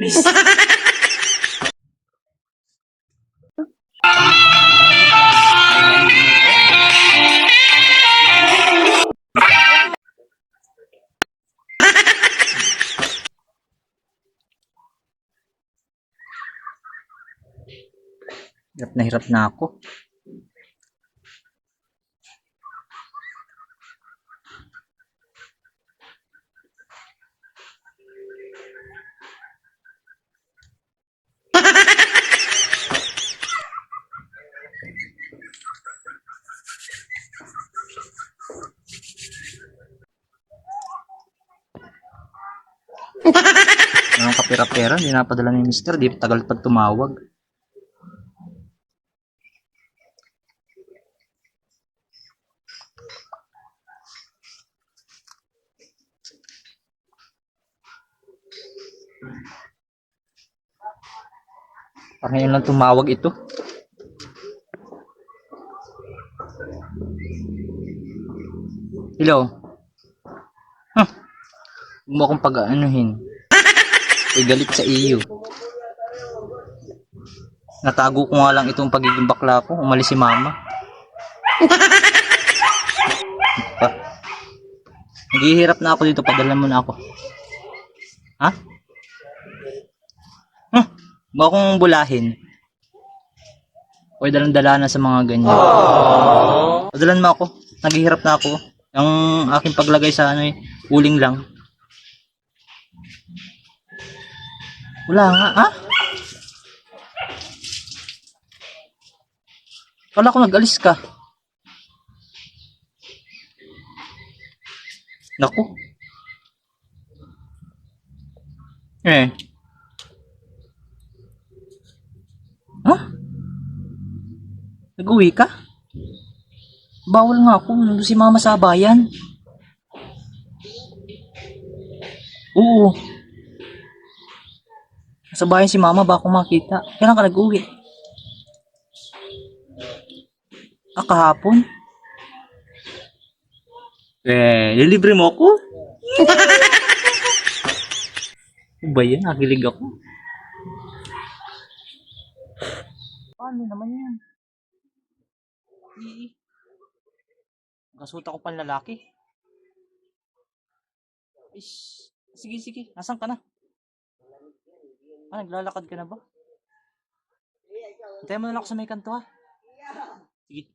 Please. Hirap na ako. Mga kapira-pera, hindi napadala ni Mr. Di tagal pa tumawag. Parang ngayon lang tumawag ito. Hello? Huh. Huwag mo akong pag-aanuhin. Ay galit sa iyo. Natago ko nga lang itong pagiging bakla ko. Umalis si mama. Naghihirap na ako dito. Padala mo na ako. Ha? Huh? Ba akong bulahin? O dalang-dala na sa mga ganyan. Padalan mo ako. Naghihirap na ako. Ang aking paglagay sa ano eh, uling lang. Wala nga, ha? Kala ko nag-alis ka. Naku. Ha? Nag-uwi ka? Bawal nga ako. Nandun si mama sa bayan. Oo. Sa bayan si mama, baka makita. Kailan ka nag-uwi? Kahapon? Lilibre mo ako? Ano ba yan? Nakilig ako. Paano naman yan? Kasuta ko pang lalaki. Ish. Sige, sige. Nasaan ka na? Naglalakad ka na ba? Hintayin mo na lang ako sa may kanto, ha? Sige.